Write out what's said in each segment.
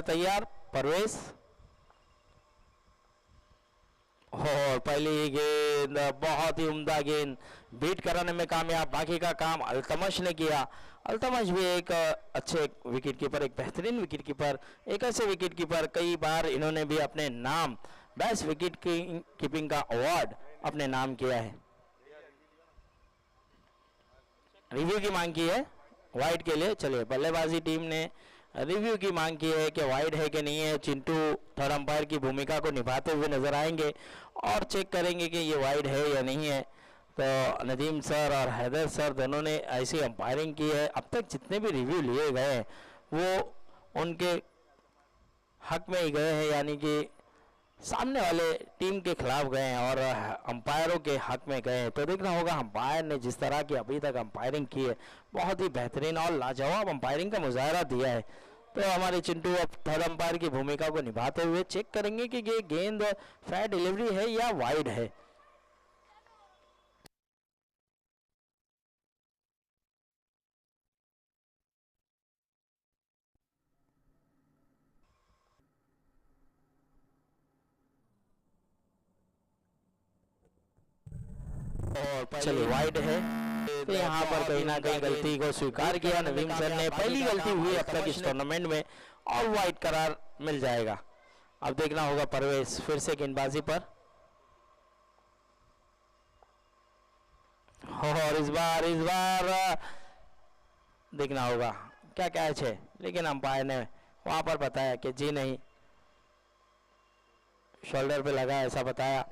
तैयार परवेज, और पहली गेंद बहुत ही उम्दा गेंद, बीट कराने में कामयाब। बाकी का काम अल्तमश ने किया। अल्तमश भी एक अच्छे विकेट कीपर, एक बेहतरीन विकेट कीपर, एक ऐसे विकेट कीपर कई बार इन्होंने भी अपने नाम बेस्ट विकेट कीपिंग का अवार्ड अपने नाम किया है। रिव्यू की मांग की है वाइड के लिए। चलिए, बल्लेबाजी टीम ने रिव्यू की मांग की है कि वाइड है कि नहीं है। चिंटू थर्ड अंपायर की भूमिका को निभाते हुए नजर आएंगे और चेक करेंगे कि ये वाइड है या नहीं है। तो नदीम सर और हैदर सर दोनों ने ऐसी अंपायरिंग की है। अब तक जितने भी रिव्यू लिए गए हैं वो उनके हक में ही गए हैं, यानी कि सामने वाले टीम के खिलाफ गए हैं और अंपायरों के हक में गए हैं। तो देखना होगा अंपायर ने जिस तरह की अभी तक अंपायरिंग की है, बहुत ही बेहतरीन और लाजवाब अंपायरिंग का मुजाहरा दिया है। तो हमारे चिंटू अब थर्ड अंपायर की भूमिका को निभाते हुए चेक करेंगे कि ये गेंद फेयर डिलीवरी है या वाइड है। और चलिए वाइड है। तो यहाँ पर कहीं ना कहीं गलती को स्वीकार किया नवीन सर ने। पहली गलती हुई अब तक इस टूर्नामेंट में और वाइड करार मिल जाएगा। अब देखना होगा परवेज फिर से गेंदबाजी पर, और इस बार देखना होगा क्या कैच है, लेकिन अंपायर ने वहां पर बताया कि जी नहीं, शोल्डर पे लगा ऐसा बताया।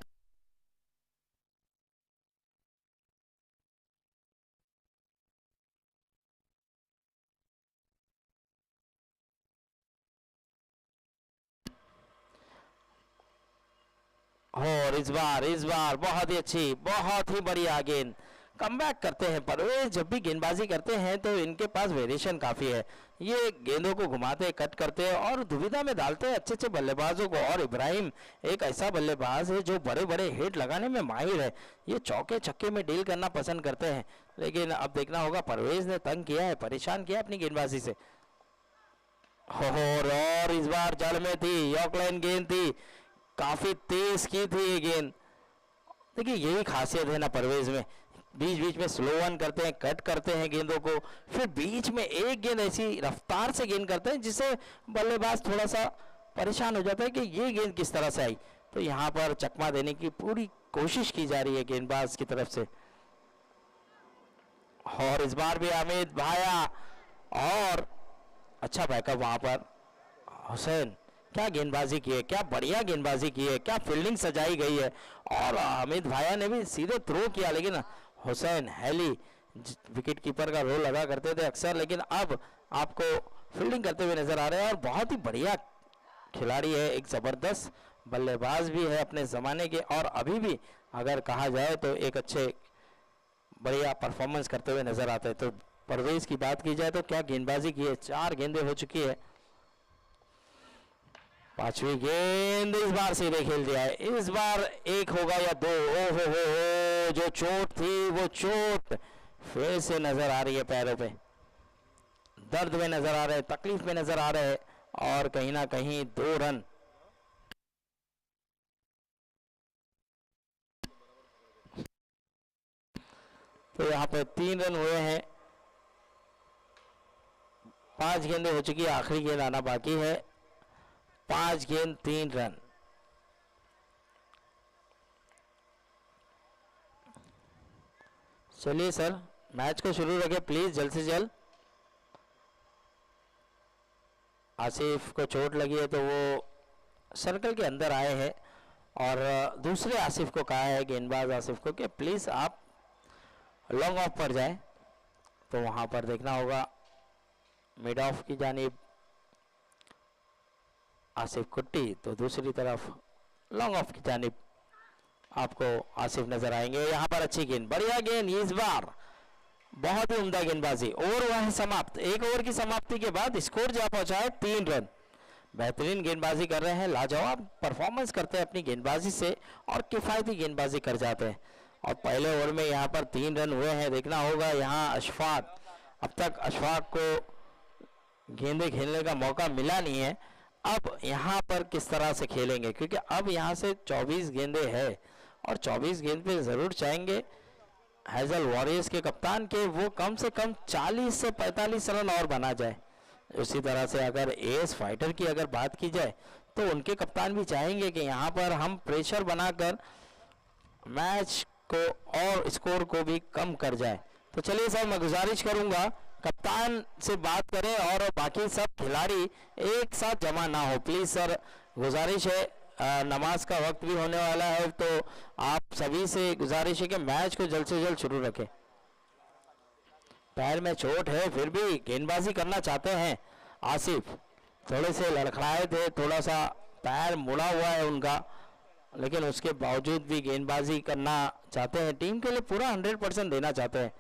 और इस बार बहुत ही अच्छी, बहुत ही बढ़िया गेंद, कमबैक करते हैं परवेज। जब भी गेंदबाजी करते हैं तो इनके पास वेरिएशन काफ़ी है। ये गेंदों को घुमाते, कट करते हैं और दुविधा में डालते हैं अच्छे अच्छे बल्लेबाजों को। और इब्राहिम एक ऐसा बल्लेबाज है जो बड़े बड़े हिट लगाने में माहिर है। ये चौके छक्के में डील करना पसंद करते हैं, लेकिन अब देखना होगा परवेज ने तंग किया है, परेशान किया अपनी गेंदबाजी से। और इस बार जड़ में थी, यॉर्कलाइन गेंद थी, काफी तेज की थी ये गेंद। देखिए यही खासियत है ना परवेज में, बीच बीच में स्लो वन करते हैं, कट करते हैं गेंदों को, फिर बीच में एक गेंद ऐसी रफ्तार से गेंद करते हैं जिससे बल्लेबाज थोड़ा सा परेशान हो जाता है कि ये गेंद किस तरह से आई। तो यहाँ पर चकमा देने की पूरी कोशिश की जा रही है गेंदबाज की तरफ से। और इस बार भी अमित भाया, और अच्छा बैकअप वहां पर। हुसैन क्या गेंदबाजी की है, क्या बढ़िया गेंदबाजी की है, क्या फील्डिंग सजाई गई है। और अमित भाया ने भी सीधे थ्रो किया, लेकिन हुसैन हैली विकेट कीपर का रोल अदा करते थे अक्सर, लेकिन अब आपको फील्डिंग करते हुए नजर आ रहे हैं। और बहुत ही बढ़िया खिलाड़ी है, एक ज़बरदस्त बल्लेबाज भी है अपने ज़माने के, और अभी भी अगर कहा जाए तो एक अच्छे बढ़िया परफॉर्मेंस करते हुए नजर आते हैं। तो परवेज की बात की जाए तो क्या गेंदबाजी की है, 4 गेंदें हो चुकी है। पांचवी गेंद इस बार सीधे खेल दिया है। इस बार एक होगा या 2। हो जो चोट थी वो चोट फिर से नजर आ रही है, पैरों पे दर्द में नजर आ रहे हैं, तकलीफ में नजर आ रहे हैं, और कहीं ना कहीं 2 रन तो यहाँ पे 3 रन हुए हैं। 5 गेंदें हो चुकी है, आखिरी गेंद आना बाकी है। 5 गेंद 3 रन। चलिए सर मैच को शुरू रखें प्लीज, जल्द से जल्द। आसिफ को चोट लगी है तो वो सर्कल के अंदर आए हैं, और दूसरे आसिफ को कहा है, गेंदबाज आसिफ को, कि प्लीज आप लॉन्ग ऑफ पर जाए। तो वहां पर देखना होगा मिड ऑफ की जानिब आसिफ कुट्टी, तो दूसरी तरफ लॉन्ग ऑफ की जानिब आपको आसिफ नजर आएंगे। यहाँ पर अच्छी गेंद, बढ़िया गेंद, इस बार बहुत ही उम्दा गेंदबाजी। ओवर वह समाप्त, 1 ओवर की समाप्ति के बाद स्कोर जा पहुंचा है 3 रन। बेहतरीन गेंदबाजी कर रहे हैं, लाजवाब परफॉर्मेंस करते हैं अपनी गेंदबाजी से, और किफायती गेंदबाजी कर जाते हैं। और पहले ओवर में यहाँ पर 3 रन हुए हैं। देखना होगा यहाँ अशफाक, अब तक अशफाक को गेंदे खेलने का मौका मिला नहीं है, अब यहाँ पर किस तरह से खेलेंगे, क्योंकि अब यहाँ से 24 गेंदे है और 24 गेंद पे ज़रूर चाहेंगे हैज़ल वॉरियर्स के कप्तान के वो कम से कम 40 से 45 रन और बना जाए। उसी तरह से अगर एएस फाइटर की अगर बात की जाए तो उनके कप्तान भी चाहेंगे कि यहाँ पर हम प्रेशर बनाकर मैच को और स्कोर को भी कम कर जाए। तो चलिए सर, मैं गुजारिश करूँगा कप्तान से बात करें और बाकी सब खिलाड़ी एक साथ जमा ना हो प्लीज़ सर, गुजारिश है। नमाज का वक्त भी होने वाला है तो आप सभी से गुजारिश है कि मैच को जल्द से जल्द शुरू रखें। पैर में चोट है फिर भी गेंदबाजी करना चाहते हैं आसिफ, थोड़े से लड़खड़ाए थे, थोड़ा सा पैर मुड़ा हुआ है उनका, लेकिन उसके बावजूद भी गेंदबाजी करना चाहते हैं, टीम के लिए पूरा 100% देना चाहते हैं।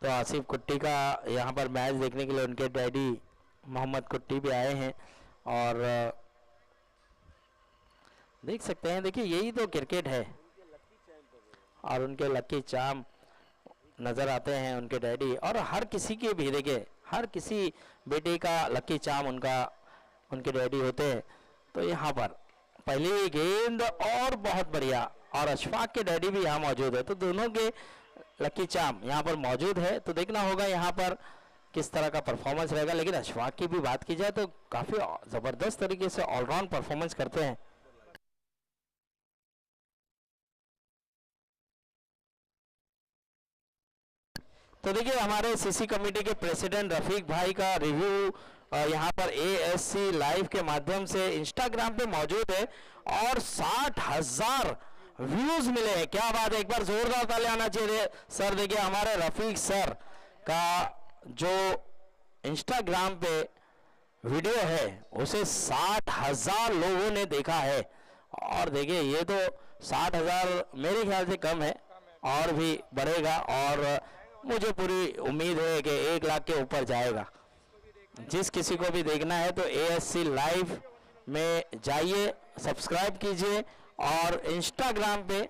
तो आसिफ कुट्टी का यहाँ पर मैच देखने के लिए उनके डैडी मोहम्मद कुट्टी भी आए हैं और देख सकते हैं, देखिए यही तो क्रिकेट है। और उनके लकी चाम नज़र आते हैं उनके डैडी, और हर किसी के भी देखिए हर किसी बेटे का लकी चाम उनके डैडी होते हैं। तो यहाँ पर पहली गेंद और बहुत बढ़िया, और अशफाक के डैडी भी यहाँ मौजूद है, तो दोनों के लकी चाम यहाँ पर मौजूद है। तो देखना होगा यहाँ पर किस तरह का परफॉर्मेंस रहेगा। लेकिन अशफाक की भी बात की जाए तो काफ़ी ज़बरदस्त तरीके से ऑलराउंड परफॉर्मेंस करते हैं। तो देखिए हमारे सीसी कमेटी के प्रेसिडेंट रफीक भाई का रिव्यू यहाँ पर एएससी लाइव के माध्यम से इंस्टाग्राम पे मौजूद है और 60,000 व्यूज मिले हैं। क्या बात है, एक बार जोरदार ताली आना चाहिए सर। देखिए हमारे रफीक सर का जो इंस्टाग्राम पे वीडियो है उसे 60,000 लोगों ने देखा है। और देखिए ये तो 60,000 मेरे ख्याल से कम है, और भी बढ़ेगा, और मुझे पूरी उम्मीद है कि 1 लाख के ऊपर जाएगा। जिस किसी को भी देखना है तो एएससी लाइव में जाइए, सब्सक्राइब कीजिए और इंस्टाग्राम पे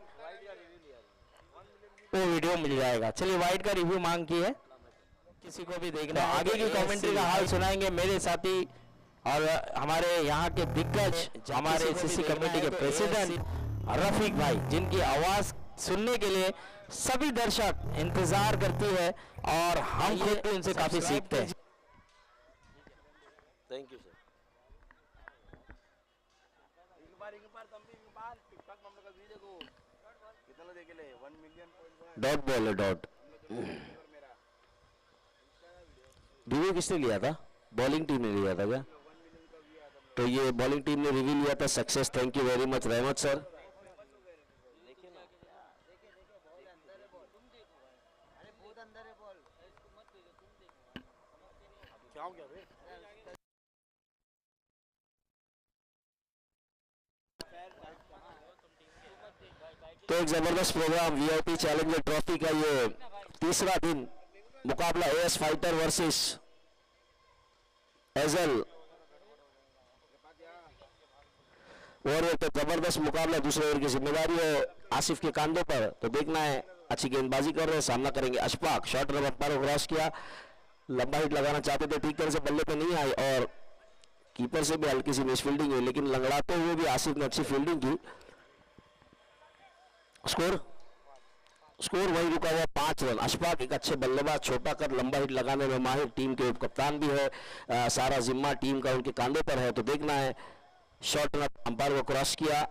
वो वीडियो मिल जाएगा। चलिए वाइड का रिव्यू मांग की है, किसी को भी देखना है। आगे की कमेंट्री का हाल सुनाएंगे मेरे साथी और हमारे यहाँ के दिग्गज, हमारे सीसी कमेटी के प्रेसिडेंट रफीक भाई, जिनकी आवाज़ सुनने के लिए सभी दर्शक इंतजार करती है और हम खुद भी उनसे काफ़ी सीखते हैं। Thank you sir. Dot ball है, डॉट रिव्यू किसने लिया था? बॉलिंग टीम ने लिया था क्या? तो ये बॉलिंग टीम ने रिव्यू लिया था। Success, thank you very much रहमत सर। तो एक जबरदस्त प्रोग्राम वीआईपी चैलेंजर ट्रॉफी का ये तीसरा दिन मुकाबला एएस फाइटर वर्सेस एजल वॉरियर पे जबरदस्त मुकाबला। दूसरे ओवर की जिम्मेदारी है आसिफ के कांधों पर, तो देखना है। अच्छी गेंदबाजी कर रहे हैं, सामना करेंगे अशफाक। शॉर्ट रन अंपायर को क्रॉस किया, लंबा हिट लगाना चाहते थे, ठीक तरह से बल्ले पे नहीं आई और कीपर से भी हल्की सी मिस फील्डिंग हुई, लेकिन लंगड़ाते हुए भी आसिफ ने अच्छी फील्डिंग की। स्कोर वही रुका हुआ 5 रन। अशफाक एक अच्छे बल्लेबाज, छोटा कर लंबा हिट लगाने में माहिर, टीम के उप कप्तान भी है। सारा जिम्मा टीम का उनके कांधे पर है, तो देखना है। शॉर्ट रन अंपायर को क्रॉस किया,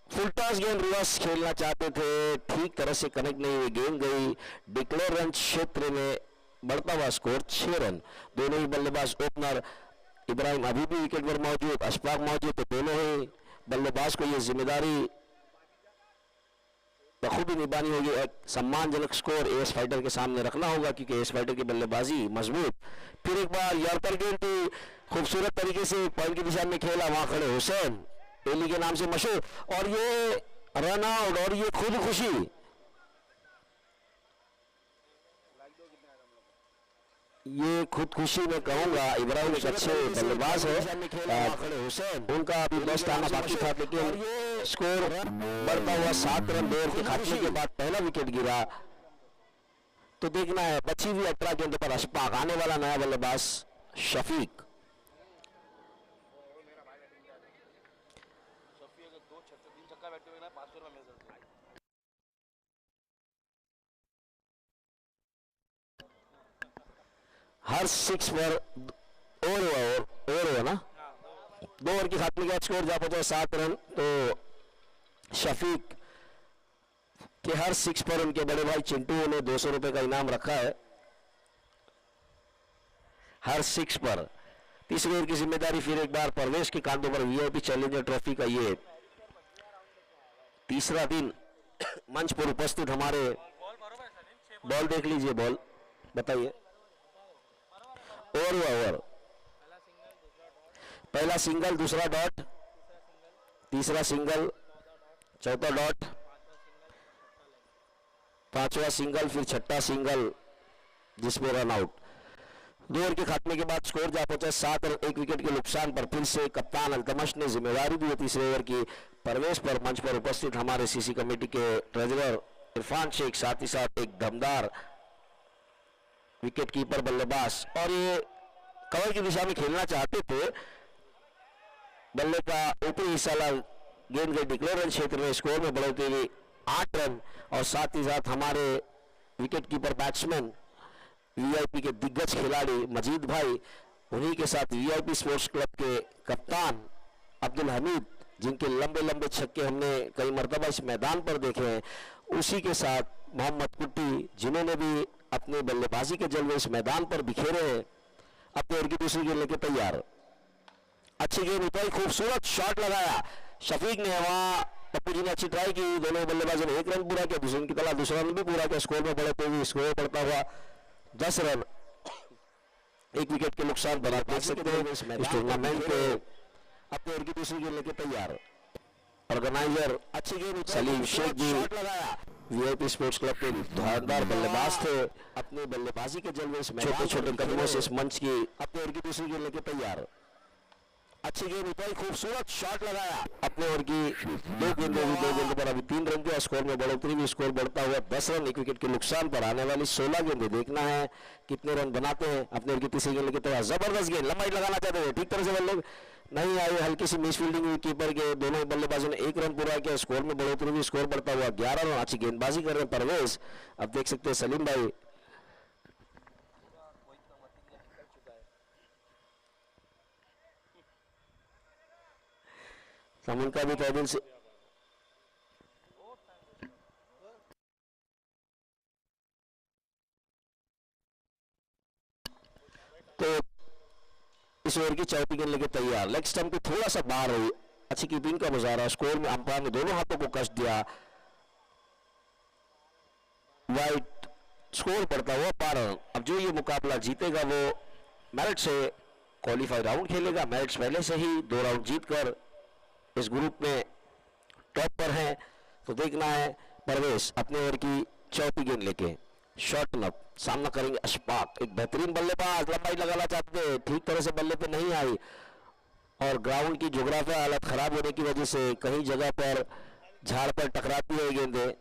फुल टॉस गेंद रिवर्स खेलना चाहते थे, ठीक तरह से कनेक्ट नहीं हुई, गेंद गई डिक्लेयर रन क्षेत्र में। बढ़ता हुआ स्कोर 6 रन। दोनों ही बल्लेबाज ओपनर इब्राहिम अभी भी विकेट पर मौजूद, अशफाक मौजूद, तो दोनों ही बल्लेबाज को ये जिम्मेदारी बखूबी निभानी होगी। एक सम्मानजनक स्कोर एस फाइटर के सामने रखना होगा क्योंकि एस फाइटर की बल्लेबाजी मजबूत। फिर एक बार यॉर्कर गेंद खूबसूरत तरीके से पॉइंट की दिशा में खेला, वहां खड़े हुसैन एली के नाम से मशहूर, और ये रन आउट और ये खुद खुशी। ये खुदकुशी में कहूंगा। इब्राहिम एक अच्छे बल्लेबाज है, उनका अभी बेस्ट आना बाकी था, लेकिन स्कोर बढ़ता हुआ 7 रन 2 ओवर के खात्मे के बाद पहला विकेट गिरा। तो देखना है बची हुई 18 गेंदों पर अशफाक, आने वाला नया बल्लेबाज शफीक। हर 6 पर ओवर ना 2 ओवर की खात्मे के बाद स्कोर जा पहुंचा 7 रन। तो शफीक के हर 6 पर उनके बड़े भाई चिंटू ने 200 रुपए का इनाम रखा है हर 6 पर। तीसरे ओवर की जिम्मेदारी फिर एक बार परवेश के कांधों पर। वीआईपी चैलेंजर ट्रॉफी का ये तीसरा दिन। मंच पर उपस्थित हमारे, बॉल देख लीजिए, बॉल बताइए। ओवर पहला सिंगल, दूसरा डॉट, तीसरा सिंगल, चौथा डॉट, पांचवा सिंगल, फिर छठा सिंगल जिसमें रन आउट। 2 ओवर के खात्मे के बाद स्कोर जा पहुंचा 7 रन 1 विकेट के नुकसान पर। फिर से कप्तान अल्तमश ने जिम्मेदारी दी है तीसरे ओवर की। परवेश पर मंच पर उपस्थित हमारे सीसी कमेटी के ट्रेजरर इरफान शेख, साथ ही साथ एक दमदार विकेट कीपर बल्लेबाज, और ये कवर की दिशा में खेलना चाहते थे। बल्ले का ऊपरी हिस्सा गेंद के डिक्लेयर रन क्षेत्र में स्कोर में बढ़ोतरी हुई 8 रन, और साथ ही साथ हमारे विकेट कीपर बैट्समैन वीआईपी के दिग्गज खिलाड़ी मजीद भाई, उन्हीं के साथ वीआईपी स्पोर्ट्स क्लब के कप्तान अब्दुल हमीद, जिनके लंबे लंबे छक्के हमने कई मरतबा इस मैदान पर देखे हैं, उसी के साथ मोहम्मद कुट्टी, जिन्होंने भी अपने बल्लेबाजी के जलवे इस मैदान पर बिखेरे हैं। अपने ओवर की दूसरी गेंद लेके तैयार, अच्छी गेंद उठाई, खूबसूरत शॉट लगाया शफीक ने। वहां पप्पू जी ने अच्छी ट्राई की, दोनों बल्लेबाजों ने 1 रन पूरा किया, दूसरे की तरह दूसरा रन भी पूरा किया। स्कोर में बढ़ते हुए स्कोर बढ़ता हुआ 10 रन 1 विकेट के नुकसान पर। आप देख सकते हैं इस टूर्नामेंट के अपने ओवर की दूसरी गेंद लेके तैयार। ऑर्गेनाइजर अच्छी गेंद, सलीम शेख जी वीआईपी स्पोर्ट्स क्लब के धुआंधार बल्लेबाज थे, अपने बल्लेबाजी के जलवे इस छोटे छोटे कदमों से इस मंच की अपने ओवर की दूसरी गेंद लेके तैयार। अच्छी गेंद उठाई, खूबसूरत शॉट लगाया। अपने ओवर की 2 गेंदों पर अभी 3 रन के स्कोर में बढ़ोतरी हुई। स्कोर बढ़ता हुआ 10 रन 1 विकेट के नुकसान पर। आने वाली 16 गेंदें देखना है कितने रन बनाते हैं। अपने ओवर की तीसरी गेंद लेके तैयार, जबरदस्त गेंद, लंबाई लगाना चाहते थे, ठीक तरह से बल्ले नहीं आई, हल्की सी मिस फील्डिंग हुई कीपर के। दोनों बल्लेबाजों ने 1 रन पूरा किया, स्कोर में बढ़ोतरी हुई। स्कोर बढ़ता हुआ 11 रन। अच्छी गेंदबाजी कर रहे हैं परवेज। अब देख सकते हैं सलीम भाई हम उनका भी तय दिल से तो इस ओवर की चौथी गेंद लेके तैयार, लेग स्टंप के थोड़ा सा बाहर हुई, अच्छी कीपिंग का मुजाहरा। स्कोर में अंपायर ने दोनों हाथों को कस दिया, वाइट। स्कोर बढ़ता हुआ 12 रन। अब जो ये मुकाबला जीतेगा वो मेरिट से क्वालिफाई राउंड खेलेगा। मेरिट्स पहले से ही 2 राउंड जीतकर इस ग्रुप में टॉप पर है। तो देखना है परवेश अपने ओवर की चौथी गेंद लेके शॉर्ट नॉक सामना करेंगे अशफाक, एक बेहतरीन बल्लेबाज, लंबाई लगाना चाहते थे, ठीक तरह से बल्ले पे नहीं आई, और ग्राउंड की जोग्राफिया हालत खराब होने की वजह से कहीं जगह पर झाड़ पर टकराती है गेंदें।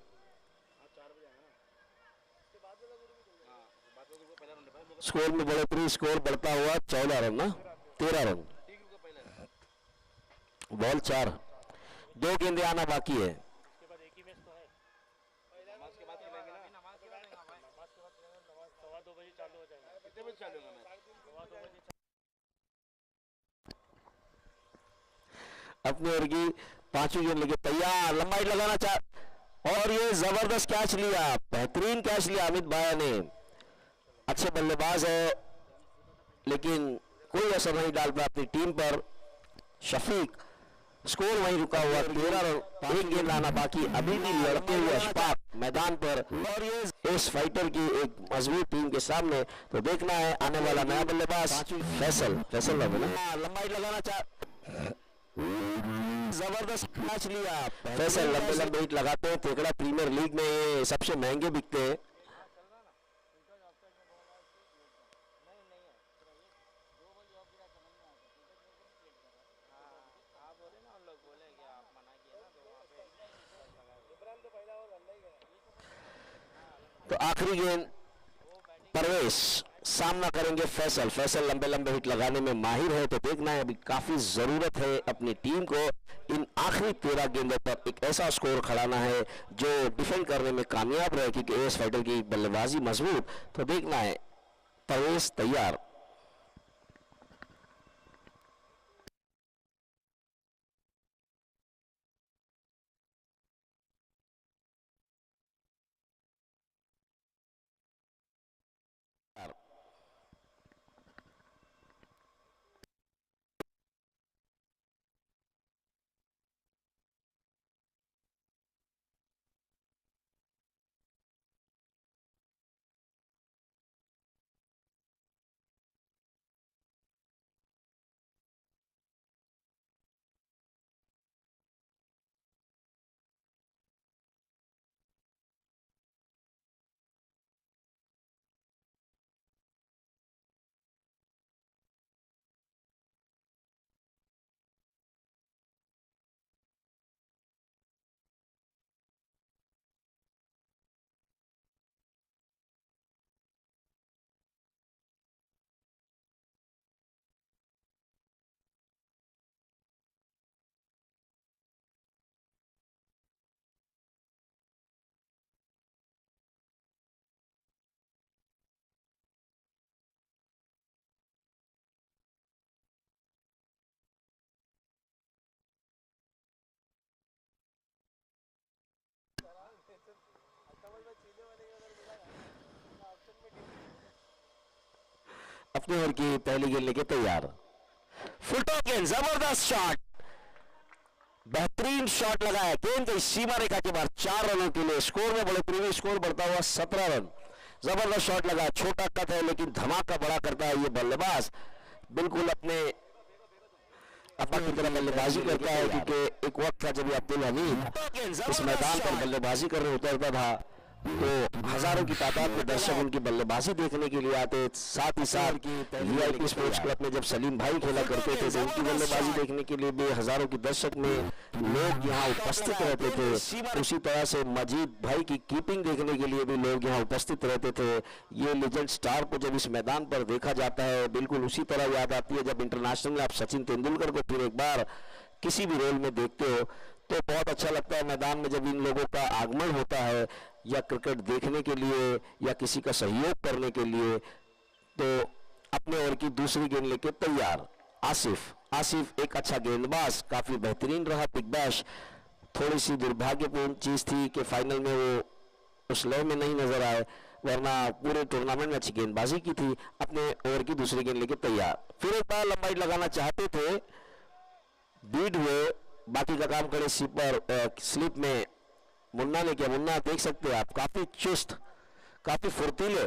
स्कोर में बढ़ोतरी, स्कोर बढ़ता हुआ 14 रन ना 13 रन। बॉल 4, 2 गेंदें आना बाकी है। अपने ओवर की 5वीं गेंद लेके तैयार, लंबाई लगाना चाह, और ये जबरदस्त कैच लिया, बेहतरीन कैच लिया अमित भाया ने। अच्छे बल्लेबाज है लेकिन कोई असर नहीं डाल पाया अपनी टीम पर। शफीक स्कोर वहीं रुका हुआ 13 रन, एक गेंद आना बाकी, अभी भी लड़ते हुए अशफाक मैदान पर और ये इस फाइटर की एक मजबूत टीम के सामने। तो देखना है आने वाला नया बल्लेबाज फैसल लंबाई लगाना चाह, जबरदस्त मैच लिया फैसल, लंबे लंबे हिट लगाते हैं। तेकड़ा प्रीमियर लीग में ये सबसे महंगे बिकते हैं। तो आखिरी गेंद परवेश सामना करेंगे फैसल लंबे लंबे हिट लगाने में माहिर है। तो देखना है, अभी काफी जरूरत है अपनी टीम को इन आखिरी 13 गेंदों पर एक ऐसा स्कोर खड़ाना है जो डिफेंड करने में कामयाब रहे, क्योंकि एस फाइटर की बल्लेबाजी मजबूत। तो देखना है, परवेश तैयार। अपने ओवर की पहली गेंद लेके तैयार, फुल टॉप गेंद, जबरदस्त शॉट, बेहतरीन शॉट लगाया, गेंद सीमा रेखा के बाहर 4 रनों के लिए। स्कोर में बड़े प्रीवियस स्कोर बढ़ता हुआ 17 रन। जबरदस्त शॉट लगा, छोटा कद है लेकिन धमाका बड़ा करता है ये बल्लेबाज। बिल्कुल अपने की तरह बल्लेबाजी करता है, क्योंकि एक वक्त था जब अब्दुल हमीद इस मैदान पर बल्लेबाजी करने उतरता था तो हजारों की तादाद में दर्शक उनकी बल्लेबाजी देखने के लिए आते। साथ ही साथ वीआईपी स्पोर्ट्स क्लब में जब सलीम भाई खेला करते थे तो उनकी बल्लेबाजी देखने के लिए भी हजारों की दर्शक में लोग यहाँ उपस्थित रहते थे। उसी तरह से मजीद भाई की कीपिंग देखने के लिए भी लोग यहाँ उपस्थित रहते थे। ये लेजेंड स्टार को जब इस मैदान पर देखा जाता है, बिल्कुल उसी तरह याद आती है जब इंटरनेशनल में आप सचिन तेंदुलकर को फिर एक बार किसी भी रोल में देखते हो तो बहुत अच्छा लगता है। मैदान में जब इन लोगों का आगमन होता है या क्रिकेट देखने के लिए या किसी का सहयोग करने के लिए, तो अपने ओवर की दूसरी गेंद लेके तैयार आसिफ एक अच्छा गेंदबाज, काफी बेहतरीन रहा बिग बैश। थोड़ी सी दुर्भाग्यपूर्ण चीज थी कि फाइनल में वो उस लय में नहीं नजर आए, वरना पूरे टूर्नामेंट में अच्छी गेंदबाजी की थी। अपने ओवर की दूसरी गेंद लेके तैयार, फिर एक बार लंबाई लगाना चाहते थे, बीट हुए, बाकी का काम करे स्लिप में मुन्ना ने किया। मुन्ना देख सकते हैं आप, काफी चुस्त, काफी फुर्तीले,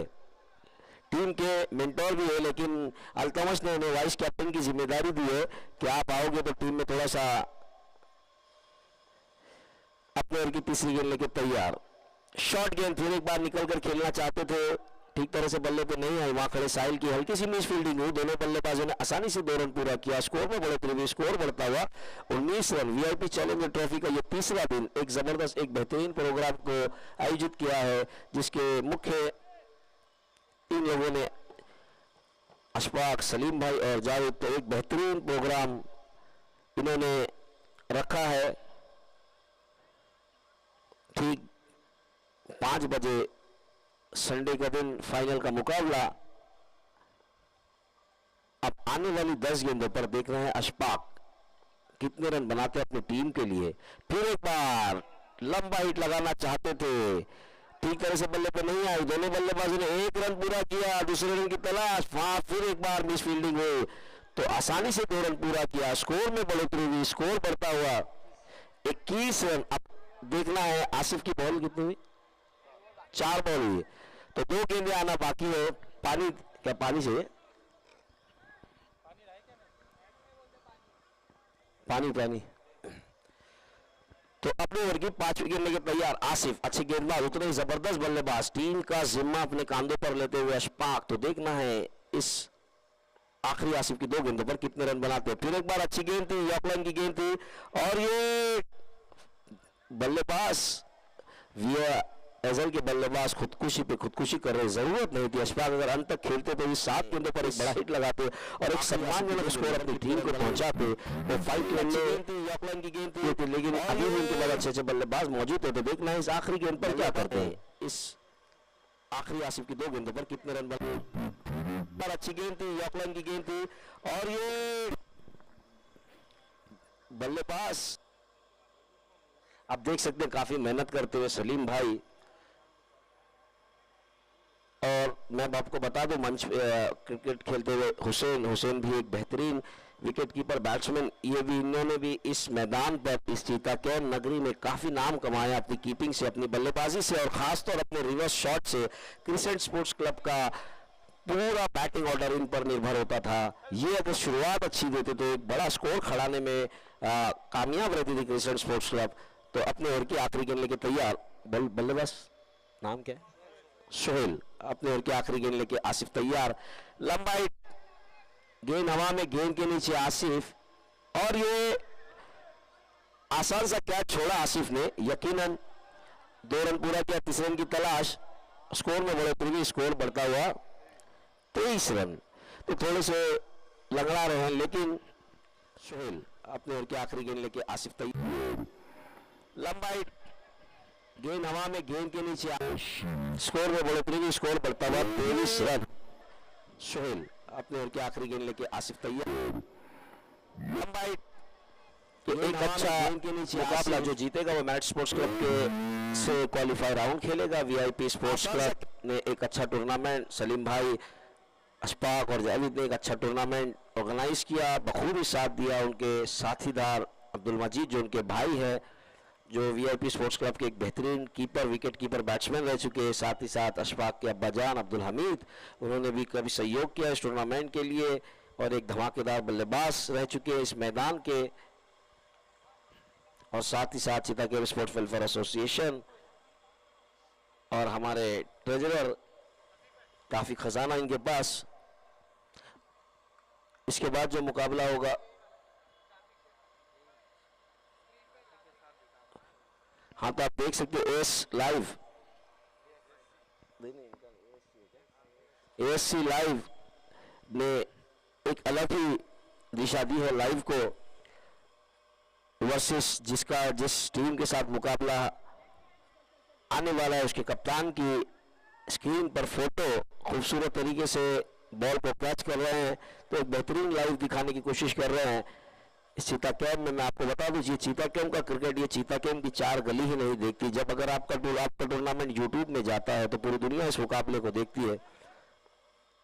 टीम के मेंटोर भी है, लेकिन अल्तमश ने उन्हें वाइस कैप्टन की जिम्मेदारी दी है कि आप आओगे तो टीम में थोड़ा सा। अपने ओवर की तीसरी गेंद लेके तैयार, शॉर्ट गेंद, फिर एक बार निकल कर खेलना चाहते थे, ठीक तरह से बल्ले पे नहीं आई, वहां खड़े साहिल की हल्की सी मिस फील्डिंग हुई, दोनों बल्लेबाजों ने आसानी से 2 रन पूरा किया। स्कोर में बड़े प्रीवियस स्कोर बढ़ता हुआ 19 रन। वीआईपी चैलेंजर ट्रॉफी का ये तीसरा दिन एक जबरदस्त, एक बेहतरीन प्रोग्राम को आयोजित किया है, जिसके मुख्य इन लोगों ने अशफाक, सलीम भाई और जावेद, तो एक बेहतरीन प्रोग्राम इन्होंने रखा है। ठीक 5 बजे संडे का दिन फाइनल का मुकाबला। अब आने वाली 10 गेंदों पर देख रहे हैं अशफाक कितने रन बनाते हैं अपनी टीम के लिए। फिर एक बार लंबा हिट लगाना चाहते थे, ठीक तरह से बल्ले पे नहीं आई, दोनों बल्लेबाजों ने 1 रन पूरा किया, दूसरे रन की तलाश, फिर एक बार मिस फील्डिंग हुई, तो आसानी से 2 रन पूरा किया, स्कोर में बढ़ोतरी हुई, स्कोर बढ़ता हुआ 21 रन। अब देखना है आसिफ की बॉल कितनी हुई, 4 बॉल हुई, तो 2 गेंदें आना बाकी है। पानी क्या, पानी से पानी पानी। तो अपने ओवर की 5 विकेट लेके तैयार आसिफ, अच्छे गेंदबाज, उतने ही जबरदस्त बल्लेबाज, टीम का जिम्मा अपने कांधों पर लेते हुए अशफाक। तो देखना है इस आखिरी आसिफ की 2 गेंदों पर कितने रन बनाते हैं। फिर एक बार अच्छी गेंद थी, यॉकलाइन की गेंद थी, और ये बल्लेबाज विया एजल के बल्लेबाज खुदकुशी पे खुदकुशी कर रहे, जरूरत नहीं थी। अशफाक अगर अंत तक खेलते तो ये 7 गेंदों पर एक बड़ा हिट लगाते और एक सम्मानजनक स्कोर अपनी टीम को पहुंचाते। तो 5 गेंद यॉकलाइन की गेंद थी, लेकिन अभी भी उनके बाद अच्छे अच्छे बल्लेबाज मौजूद थे। तो देखना है इस आखिरी गेंद पर क्या करते हैं। इस आखिरी आसिफ की 2 गेंदों पर कितने रन बने। पर अच्छी गेंद थी, यॉकलाइन की गेंद थी, और ये बल्लेबाज आप देख सकते हैं काफी मेहनत करते हुए सलीम भाई। और मैं आपको बता दूं मंच क्रिकेट खेलते हुए हुसैन भी एक बेहतरीन विकेट कीपर बैट्समैन, ये भी इन्होंने भी इस मैदान पर इस चीता कैम नगरी में काफी नाम कमाया अपनी कीपिंग से, अपनी बल्लेबाजी से, और खासतौर अपने रिवर्स शॉट से। क्रिसेंट स्पोर्ट्स क्लब का पूरा बैटिंग ऑर्डर इन पर निर्भर होता था। ये अगर शुरुआत अच्छी देते तो एक बड़ा स्कोर खड़ाने में कामयाब रहती थी क्रिसेंट स्पोर्ट्स क्लब। तो अपने ओवर की आखिरी गेंद लेके तैयार बल्लेबाज नाम क्या है, सोहेल, अपने ओवर की आखिरी गेंद लेके आसिफ तैयार। लंबा हिट, गेंद हवा में, गेंद के नीचे आसिफ, और ये आसान सा कैच छोड़ा आसिफ ने, यकीनन 2 रन पूरा किया, 3 रन की तलाश, स्कोर में बढ़ोतरी हुई, स्कोर बढ़ता हुआ 23 रन। तो थोड़े से लंगड़ा रहे हैं, लेकिन सोहेल अपने ओवर की आखिरी गेंद लेके आसिफ तैयार। लंबा हिट, गेंद हवा में, गेंद के नीचे, स्कोर में बढ़ोतरी हुई, स्कोर बढ़ता हुआ 23 रन। सोहेल अपने ओवर की आखिरी गेंद लेके आसिफ तैयार। लंबा हिट, तो एक अच्छा मुकाबला, जो जीतेगा वो मैच स्पोर्ट्स क्लब के से क्वालिफाई राउंड खेलेगा। वीआईपी स्पोर्ट्स क्लब ने एक अच्छा टूर्नामेंट, सलीम भाई, अशफाक और जावेद ने एक अच्छा टूर्नामेंट ऑर्गेनाइज किया, बखूबी साथ दिया उनके साथीदार अब्दुल मजीद जो उनके भाई है, जो वीआईपी स्पोर्ट्स क्लब के एक बेहतरीन कीपर, विकेट कीपर, बैट्समैन रह चुके हैं। साथ ही साथ अशफाक के अब्बाजान अब्दुल हमीद, उन्होंने भी कभी सहयोग किया इस टूर्नामेंट के लिए, और एक धमाकेदार बल्लेबाज रह चुके हैं इस मैदान के। और साथ ही साथ चीता कैम स्पोर्ट्स वेलफेयर एसोसिएशन और हमारे ट्रेजरर, काफी खजाना इनके पास। इसके बाद जो मुकाबला होगा, हाँ तो आप देख सकते हो एस लाइव, एएससी लाइव ने एक अलग ही दिशा दी है लाइव को, वर्सेस जिस टीम के साथ मुकाबला आने वाला है उसके कप्तान की स्क्रीन पर फोटो खूबसूरत तरीके से बॉल को कैच कर रहे हैं। तो एक बेहतरीन लाइव दिखाने की कोशिश कर रहे हैं इस चीता कैम में। मैं आपको बता दूं, ये चीता कैम का क्रिकेट, ये चीता कैम की 4 गली ही नहीं देखती। जब अगर आपका टूर्नामेंट यूट्यूब में जाता है तो पूरी दुनिया इस मुकाबले को देखती है।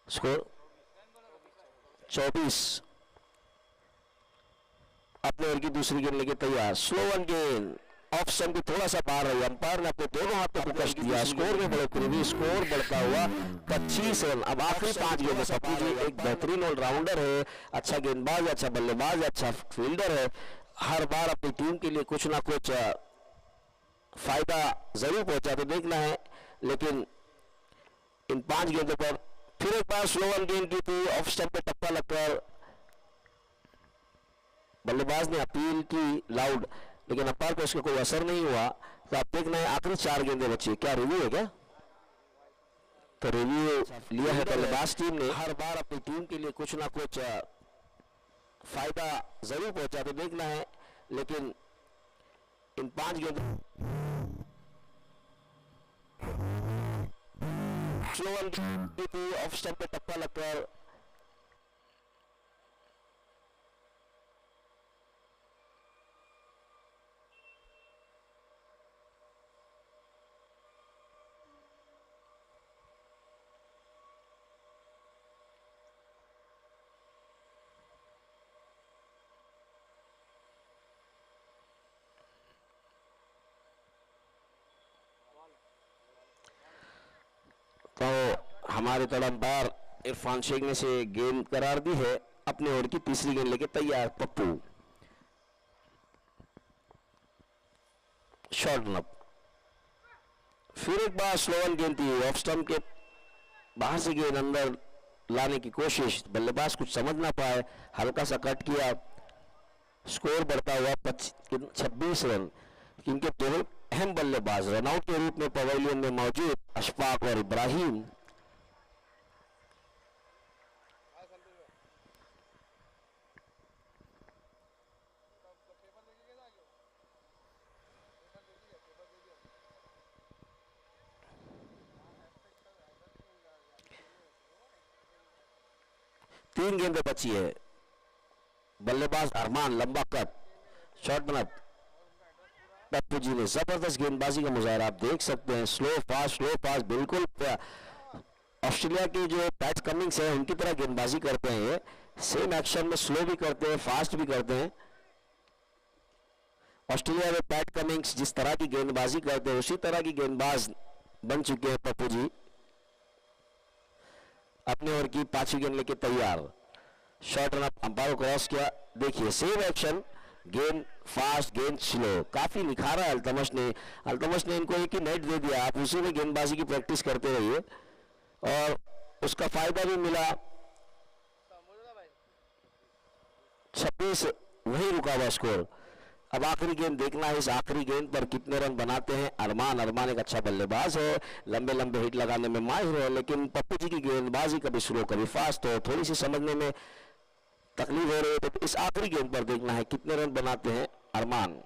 स्कोर 24। अपने ओवर की दूसरी गेंद लेके तैयार, स्लो वन गेंद ऑफ स्टंप की थोड़ा सा बाहर रही, अंपायर ने अपने दोनों हाथों को कस दिया, स्कोर में बढ़ोतरी हुई, स्कोर बढ़ता हुआ 25 रन। अब आखिरी 5 गेंद में पप्पू जी एक बेहतरीन ऑलराउंडर है, अच्छा गेंदबाज, अच्छा बल्लेबाज, अच्छा फील्डर है, हर बार अपनी टीम के लिए कुछ ना कुछ फायदा जरूर पहुंचाते देखना है। लेकिन इन 5 गेंदों पर फिर एक बार स्लो वन गेंद की थी, ऑफ स्टंप पे टप्पा लगकर बल्लेबाज ने अपील की लाउड, लेकिन अंपायर को इसका कोई असर नहीं हुआ। तो आप देखना है आखिरी 4 गेंदें बची, क्या रिव्यू है क्या? तो रिव्यू लिया है बल्लेबाज टीम ने, हर बार अपनी टीम के लिए कुछ ना कुछ फायदा जरूर पहुंचाते देखना है। लेकिन इन 5 गेंदों स्लो वन ऑफ स्टंप पे टप्पा लगकर तो हमारे तरफ अंपायर इरफान शेख ने से गेंद करार दी है। अपने ओवर की तीसरी गेंद लेके तैयार पप्पू। Short run. फिर एक बार स्लोवन गेंद थी, ऑफ स्टंप के बाहर से गेंद अंदर लाने की कोशिश, बल्लेबाज कुछ समझ ना पाए, हल्का सा कट किया। स्कोर बढ़ता हुआ 26 रन। इनके दोनों अहम बल्लेबाज रनआउट के रूप में पवेलियन में मौजूद अशफाक और इब्राहिम। तीन गेंदें बची है। बल्लेबाज अरमान लंबा cut, short run. Pappu ji ने जबरदस्त गेंदबाजी का मुजाहरा आप देख सकते हैं। स्लो फास्ट बिल्कुल ऑस्ट्रेलिया के जो पैट कमिंग्स है उनकी तरह गेंदबाजी करते हैं। ये सेम एक्शन में स्लो भी करते हैं, फास्ट भी करते हैं। ऑस्ट्रेलिया में पैट कमिंग्स जिस तरह की गेंदबाजी करते हैं उसी तरह की गेंदबाज बन चुके हैं पप्पू जी। अपने ओवर की पांचवी गेंद लेके तैयार। शॉर्ट रन अंपायर को क्रॉस किया। देखिए सेम एक्शन, गेंद फास्ट गेंद स्लो, काफी निखारा है अल्तमश ने। अल्तमश ने इनको एक ही नेट दे दिया, आप उसी में गेंदबाजी की प्रैक्टिस करते रहिए और उसका फायदा भी मिला। 26 वही रुका हुआ स्कोर। अब आखिरी गेंद देखना है, इस आखिरी गेंद पर कितने रन बनाते हैं अरमान एक अच्छा बल्लेबाज है, लंबे लंबे हिट लगाने में माहिर है, लेकिन पप्पू जी की गेंदबाजी कभी स्लो कभी फास्ट, तो थोड़ी सी समझने में तकलीफ हो रही है। तो इस आखिरी गेंद पर देखना है कितने रन बनाते हैं अरमान।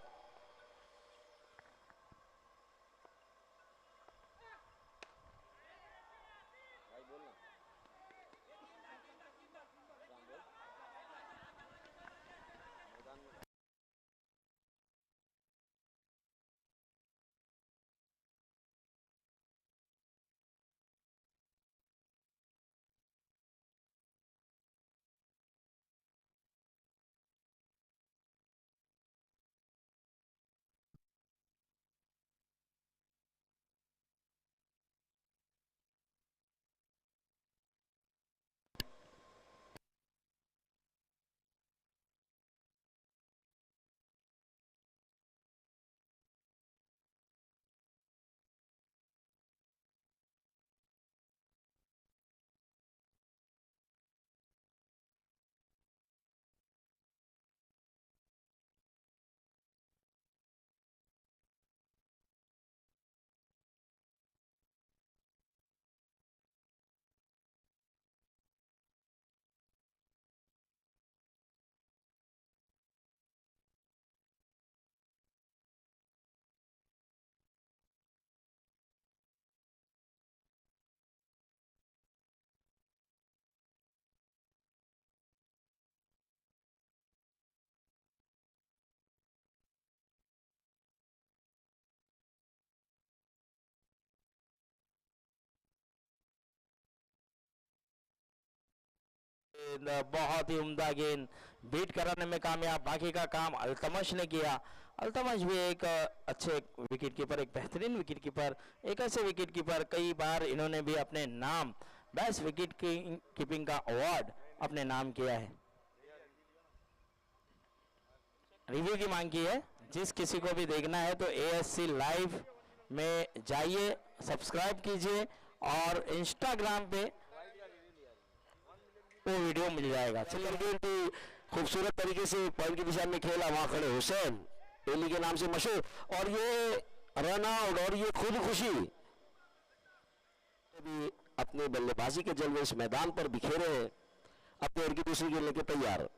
बहुत ही उम्दा गेंद, बीट कराने में कामयाब। बाकी का काम अल्तमश ने किया। अल्तमश भी एक अच्छे विकेट कीपर, एक बेहतरीन विकेट कीपर, एक ऐसे विकेट कीपर कई बार इन्होंने भी अपने नाम बेस्ट विकेट कीपिंग का अवार्ड अपने नाम किया है। रिव्यू की मांग की है, जिस किसी को भी देखना है तो ASC लाइव में जाइए, सब्सक्राइब कीजिए और इंस्टाग्राम पे वो वीडियो मिल जाएगा। चलिए खूबसूरत तरीके से पॉइंट की दिशा में खेला, वहां खड़े हुसैन एली के नाम से मशहूर, और ये रन आउट और ये खुद खुशी भी अपने बल्लेबाजी के जलवे इस मैदान पर बिखेरे हैं। अपने ओवर की दूसरी गेंद लेके तैयार।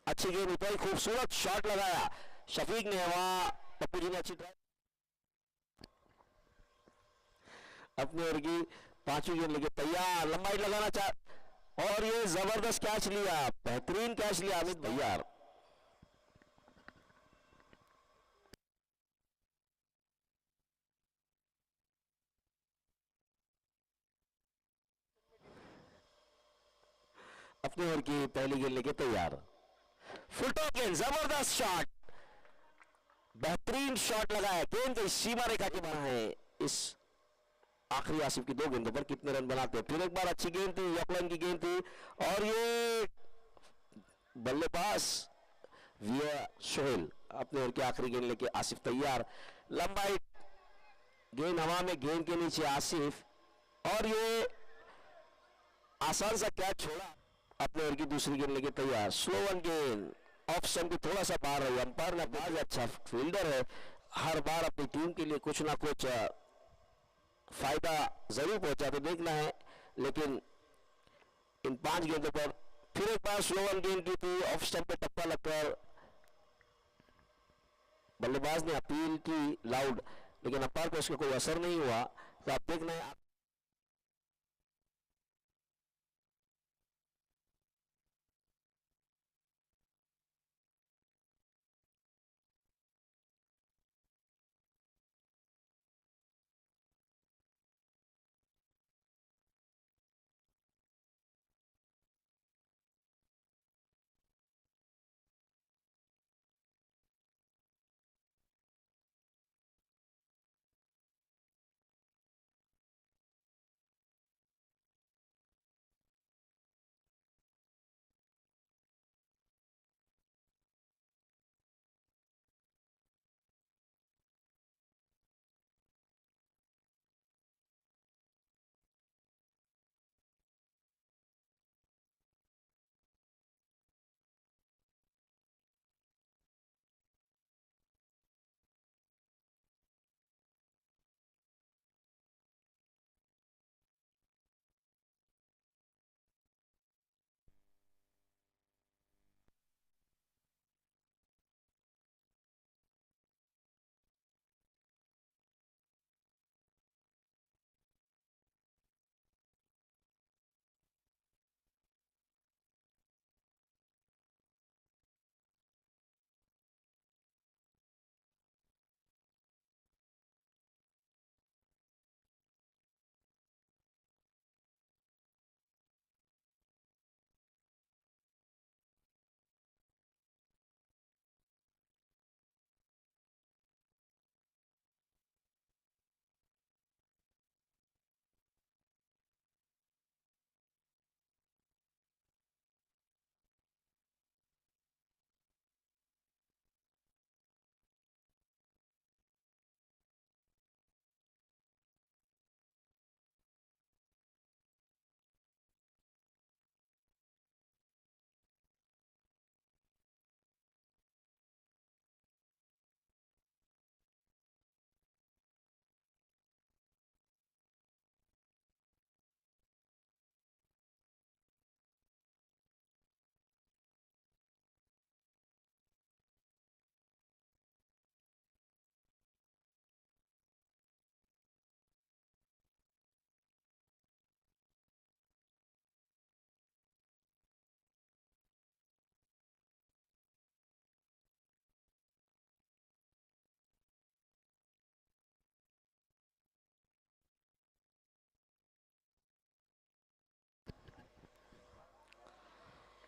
अच्छी गेंद उठाई, खूबसूरत शॉट लगाया शफीक ने, वहां पप्पू जी ने अच्छी ट्राई। अपने ओवर की पांचवी गेंद लेके तैयार, लंबा हिट लगाना चाह, और ये जबरदस्त कैच लिया, बेहतरीन कैच लिया अमित भैया। अपने ओवर की पहली गेंद लेके तैयार। फुलटॉ गेंद, जबरदस्त शॉट, बेहतरीन शॉट लगाया, गेंद सीमा रेखा के बाहर है। इस आखिरी आसिफ की 2 गेंदों पर कितने रन बनाते हैं। फिर एक बार अच्छी गेंद थी, यकलन की गेंद थी और ये बल्लेबाज विया सोहेल अपने ओर की आखिरी गेंद लेके आसिफ तैयार, लंबा हिट, गेंद हवा में, गेंद के नीचे आसिफ और ये आसान सा कैच छोड़ा, अपने ओर की दूसरी गेंद लेके तैयार, स्लो वन गेंद ऑफ स्टंप के थोड़ा सा बाहर रही। अंपायर ने बाज अच्छा फील्डर है, हर बार अपनी टीम के लिए कुछ ना कुछ फायदा जरूर पहुंचा, तो देखना है। लेकिन इन 5 गेंदों पर फिर एक बार स्लो वन गेंद की थी, ऑफ स्टंप पे टप्पा लगकर बल्लेबाज ने अपील की लाउड, लेकिन अंपायर को उसका कोई असर नहीं हुआ। तो आप देखना है।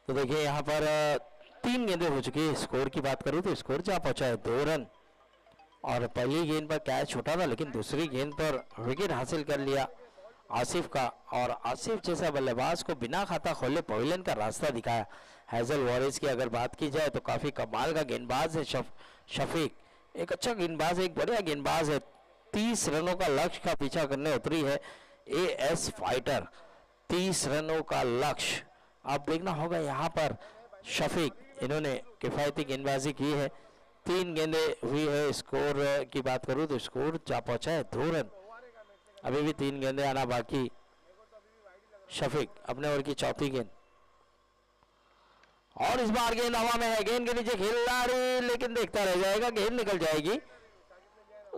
तो देखिए यहाँ पर 3 गेंदें हो चुकी है। स्कोर की बात करूँ तो स्कोर जहाँ पहुंचा है 2 रन, और पहली गेंद पर कैच छूटा था, लेकिन दूसरी गेंद पर विकेट हासिल कर लिया आसिफ का, और आसिफ जैसा बल्लेबाज को बिना खाता खोले पवेलियन का रास्ता दिखाया। हैजल वॉरिस की अगर बात की जाए तो काफ़ी कमाल का गेंदबाज है शफीक, एक अच्छा गेंदबाज है, एक बढ़िया गेंदबाज है। 30 रनों का लक्ष्य का पीछा करने उतरी है एएस फाइटर, 30 रनों का लक्ष्य। आप देखना होगा यहाँ पर शफीक, इन्होंने किफ़ायती गेंदबाजी की है। 3 गेंदें हुई है। स्कोर की बात करूँ तो स्कोर जा पहुँचा है 2 रन, अभी भी 3 गेंदें आना बाकी। शफीक अपने ओवर की चौथी गेंद, और इस बार गेंद हवा में है, गेंद के नीचे खिलाड़ी, लेकिन देखता रह जाएगा, गेंद निकल जाएगी।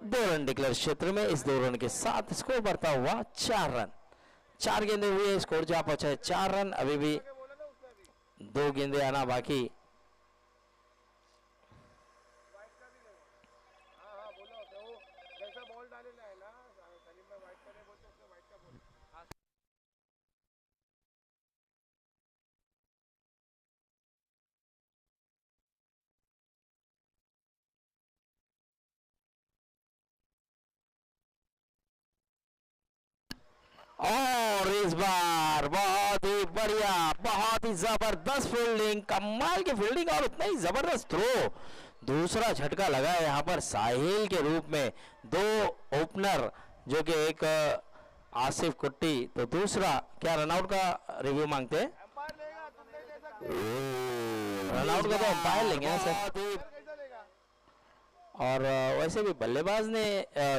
2 रन डिक्लेयर क्षेत्र में। इस 2 रन के साथ स्कोर बढ़ता हुआ 4 रन। 4 गेंदें हुई है, स्कोर जा पहुंचा है 4 रन, अभी भी 2 गेंदें आना बाकी। और इस बार बहुत ही बढ़िया, बहुत ही जबरदस्त फील्डिंग, कमाल की फील्डिंग और उतना ही जबरदस्त थ्रो। दूसरा झटका लगा है यहाँ पर साहिल के रूप में, दो ओपनर जो कि एक आसिफ कुट्टी, तो दूसरा क्या रनआउट का रिव्यू मांगते हैं? रनआउट का तो अंपायर लेंगे ना सर। और वैसे भी बल्लेबाज ने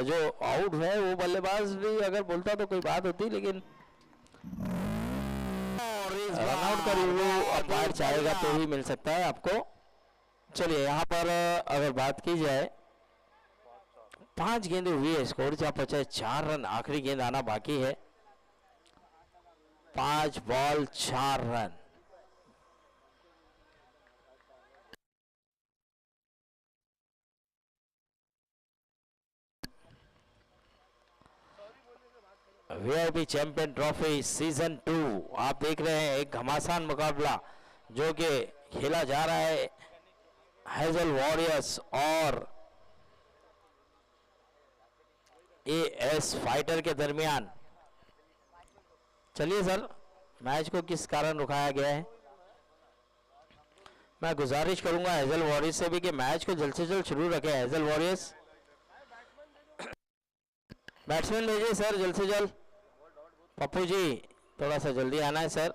जो आउट है वो बल्लेबाज भी अगर बोलता तो कोई बात होती, लेकिन रनआउट का रिव्यू अंपायर चाहेगा तो ही मिल सकता है आपको। चलिए यहाँ पर अगर बात की जाए, 5 गेंदें हुई है, स्कोर जहाँ पहुंचा है 4 रन, आखिरी गेंद आना बाकी है। 5 ball 4 run. VIP champion trophy season 2 आप देख रहे हैं, एक घमासान मुकाबला जो कि खेला जा रहा है हेजल वॉरियर्स और एएस फाइटर के दरमियान। चलिए सर, मैच को किस कारण रुकाया गया है? मैं गुजारिश करूंगा हेजल वॉरियर्स से भी कि मैच को जल्द से जल्द शुरू रखें। हेजल वॉरियर्स बैट्समैन भेजिए सर जल्द से जल्द। पप्पू जी थोड़ा सा जल्दी आना है सर।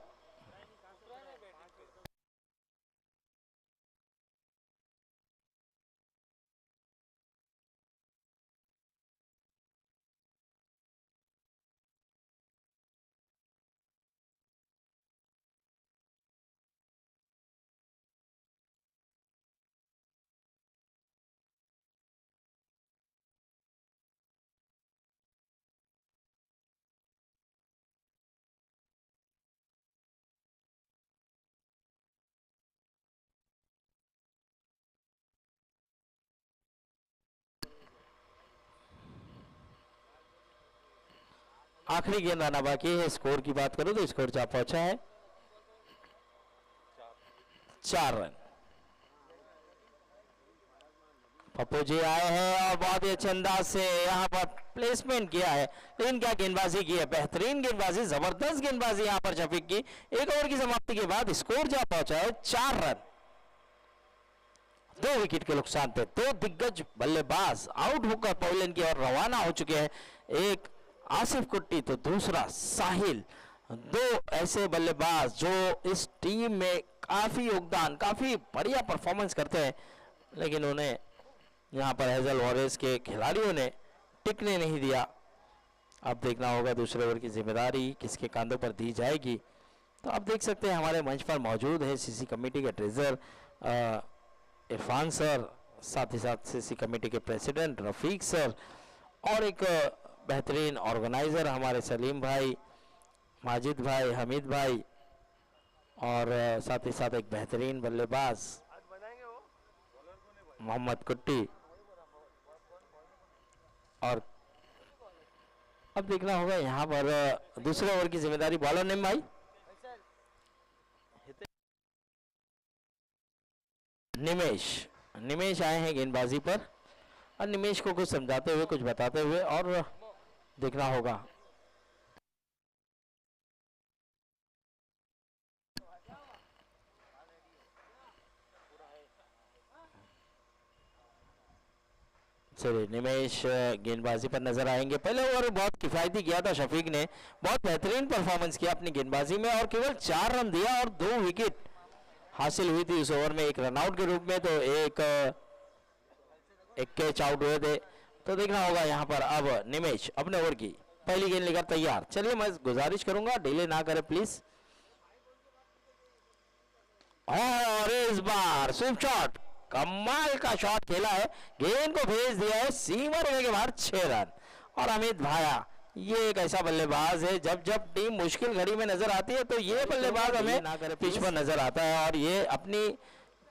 आखिरी गेंद आना बाकी है। स्कोर की बात करूं तो स्कोर जा पहुंचा है 4 रन। पप्पू जी आए हैं और बहुत ही अच्छे अंदाज से यहाँ पर प्लेसमेंट किया है, लेकिन क्या गेंदबाजी की है, बेहतरीन गेंदबाजी, जबरदस्त गेंदबाजी यहाँ पर शफीक की। एक ओवर की समाप्ति के बाद स्कोर जा पहुंचा है 4 रन। 2 विकेट के नुकसान पे 2 दिग्गज बल्लेबाज आउट होकर पवेलियन की ओर रवाना हो चुके हैं। एक आसिफ कुट्टी तो दूसरा साहिल, 2 ऐसे बल्लेबाज जो इस टीम में काफी योगदान, काफी बढ़िया परफॉर्मेंस करते हैं, लेकिन उन्हें यहाँ पर हेजल वॉरियर्स के खिलाड़ियों ने टिकने नहीं दिया। अब देखना होगा दूसरे ओवर की जिम्मेदारी किसके कंधों पर दी जाएगी। तो आप देख सकते हैं हमारे मंच पर मौजूद है सीसी कमेटी के ट्रेजर इरफान सर, साथ ही साथ सीसी कमेटी के प्रेसिडेंट रफीक सर, और एक बेहतरीन ऑर्गेनाइजर हमारे सलीम भाई, माजिद भाई, हमीद भाई, और साथ ही साथ एक बेहतरीन बल्लेबाज मोहम्मद कुट्टी। और अब देखना होगा यहाँ पर दूसरे ओवर की जिम्मेदारी बॉलर नेम भाई निमेश आए हैं गेंदबाजी पर, और निमेश को कुछ समझाते हुए, कुछ बताते हुए, और देखना होगा। चलिए निमेश गेंदबाजी पर नजर आएंगे। पहले ओवर बहुत किफायती किया था शफीक ने, बहुत बेहतरीन परफॉर्मेंस किया अपनी गेंदबाजी में और केवल 4 रन दिया और 2 विकेट हासिल हुई थी उस ओवर में, एक रनआउट के रूप में, तो एक कैच आउट हुए थे। तो देखना होगा यहाँ पर अब निमेश अपने ओवर की पहली गेंद लेकर तैयार। चलिए मैं गुजारिश करूंगा डिले ना करें प्लीज। और इस बार स्विप शॉट, कमाल का शॉट खेला है, गेंद को भेज दिया है सीमा रेखा के बाहर, 6 रन। और अमित भाया ये एक ऐसा बल्लेबाज है, जब जब टीम मुश्किल घड़ी में नजर आती है तो ये बल्लेबाज हमें पिच पर नजर आता है और ये अपनी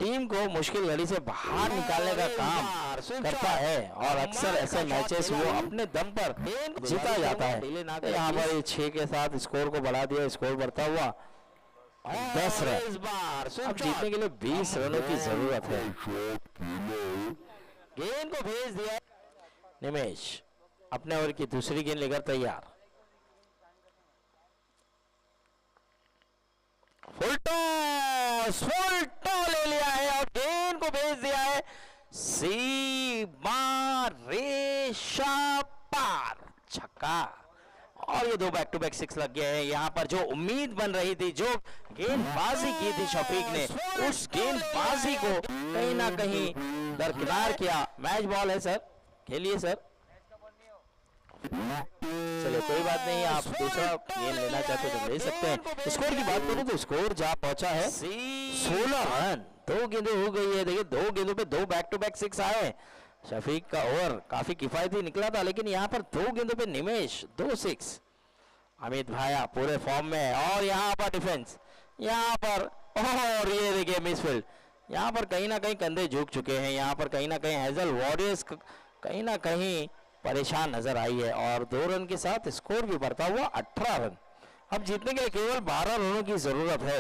टीम को मुश्किल घड़ी से बाहर निकालने का काम करता है और अक्सर ऐसे मैचेस वो अपने दम पर जीता जाता है। यहाँ पर 6 के साथ स्कोर को बढ़ा दिया, स्कोर बढ़ता हुआ 10 रन। अब जीतने के लिए 20 रनों की जरूरत है। गेंद को भेज दिया निमेश, अपने ओवर की दूसरी गेंद लेकर तैयार। फुल टॉ ले लिया है और गेंद को भेज दिया है सीमा रेशा पार, छक्का। और ये 2 बैक टू बैक 6 लग गए हैं। यहाँ पर जो उम्मीद बन रही थी, जो गेंदबाजी की थी शफीक ने, उस गेंदबाजी को कहीं ना कहीं दरकिनार किया। मैच बॉल है सर, खेलिए सर। चलिए कोई बात नहीं, आप दूसरा गेंद लेना चाहते तो ले सकते हैं। स्कोर की बात करूं तो स्कोर जा पहुंचा है 16 रन। 2 गेंदें हो गई है। देखिए 2 गेंदों पे 2 बैक टू बैक 6 आए। शफीक का ओवर काफी किफायती निकला था, लेकिन यहाँ पर 2 गेंदों पे निमेश 2 6। अमित भाया पूरे फॉर्म में, और यहाँ पर डिफेंस, यहाँ पर और ये देखिए मिसफील्ड। यहाँ पर कहीं ना कहीं कंधे झुक चुके हैं। यहाँ पर कहीं ना कहीं हैजल वॉरियर्स कहीं ना कहीं परेशान नजर आई है, और 2 रन के साथ स्कोर भी बढ़ता हुआ 18 रन। अब जीतने के लिए केवल 12 रनों की जरूरत है।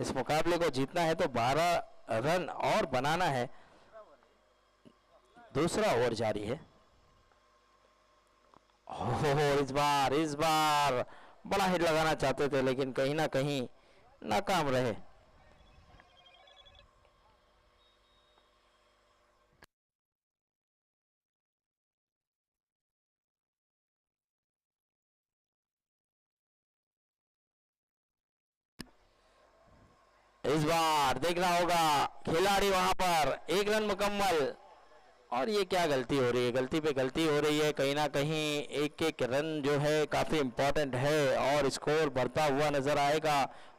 इस मुकाबले को जीतना है तो 12 रन और बनाना है। दूसरा ओवर जारी है। इस बार बड़ा हिट लगाना चाहते थे, लेकिन कहीं ना कहीं नाकाम रहे। इस बार देखना होगा, खिलाड़ी वहां पर 1 रन मुकम्मल। और ये क्या गलती हो रही है, गलती पे गलती हो रही है। कहीं ना कहीं एक रन जो है काफी इंपॉर्टेंट है, और स्कोर बढ़ता हुआ नजर आएगा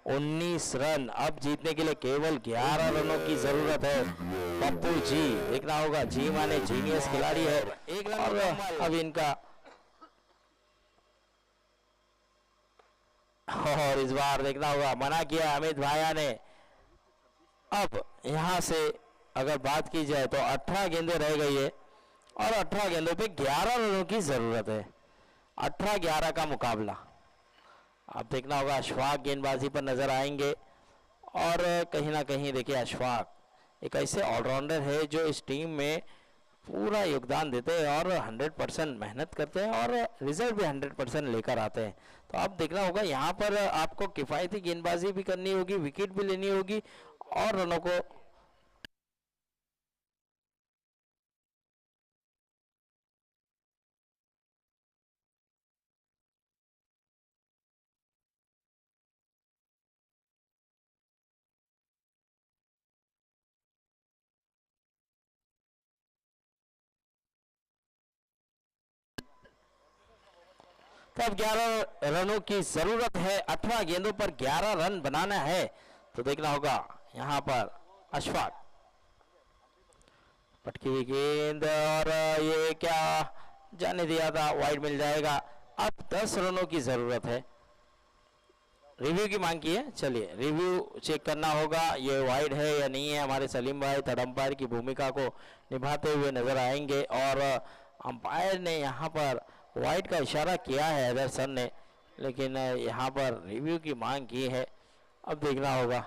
19 रन। अब जीतने के लिए केवल 11 रनों की जरूरत है। पप्पू जी देखना होगा, जी माने जीनियस खिलाड़ी है। 1 रन और अब इनका, और इस बार देखना होगा, मना किया अमित भाया ने। अब यहां से अगर बात की जाए तो 18 गेंदें रह गई है, और 18 गेंदों पे 11 रनों की जरूरत है। 18-11 का मुकाबला। अब देखना होगा, अशफाक गेंदबाजी पर नजर आएंगे, और कहीं ना कहीं देखिए अशफाक एक ऐसे ऑलराउंडर है जो इस टीम में पूरा योगदान देते हैं और 100% मेहनत करते हैं, और रिजल्ट भी 100% लेकर आते हैं। तो अब देखना होगा, यहाँ पर आपको किफ़ायती गेंदबाजी भी करनी होगी, विकेट भी लेनी होगी, और रनों को तब 11 रनों की जरूरत है। 18 गेंदों पर 11 रन बनाना है। तो देखना होगा यहाँ पर अशफाक, पटकी हुई गेंद, और ये क्या जाने दिया था, वाइड मिल जाएगा। अब 10 रनों की जरूरत है। रिव्यू की मांग की है, चलिए रिव्यू चेक करना होगा, ये वाइड है या नहीं है। हमारे सलीम भाई थर्ड अंपायर की भूमिका को निभाते हुए नजर आएंगे, और अंपायर ने यहाँ पर वाइड का इशारा किया है एडरसन ने, लेकिन यहाँ पर रिव्यू की मांग की है। अब देखना होगा,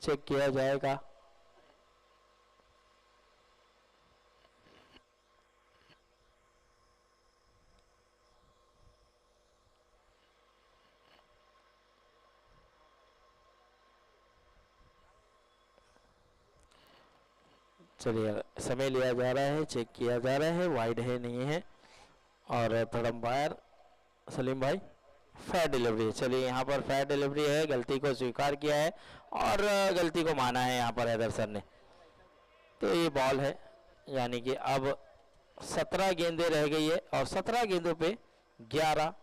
चेक किया जाएगा। चलिए समय लिया जा रहा है, चेक किया जा रहा है, वाइड है नहीं है। और थर्ड अंपायर सलीम भाई, फेयर डिलीवरी। चलिए यहाँ पर फेयर डिलीवरी है, गलती को स्वीकार किया है और गलती को माना है यहाँ पर एडरसन ने। तो ये बॉल है, यानी कि अब 17 गेंदें रह गई है, और 17 गेंदों पे 11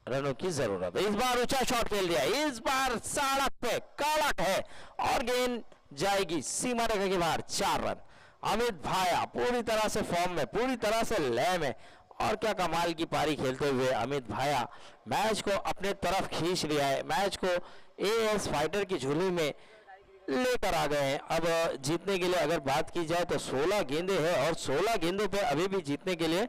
रनों की जरूरत है। इस बार ऊंचा शॉट खेल दिया, इस बार सड़क पे कड़क है, और गेंद जाएगी सीमा रेखा के बाहर। 4 रन। अमित भाया पूरी तरह से फॉर्म में, पूरी तरह से लय में, और क्या कमाल की पारी खेलते हुए अमित भाया मैच को अपने तरफ खींच लिया है। मैच को एएस फाइटर की झोली में लेकर आ गए हैं। अब जीतने के लिए अगर बात की जाए तो 16 गेंदें हैं, और 16 गेंदों पे अभी भी जीतने के लिए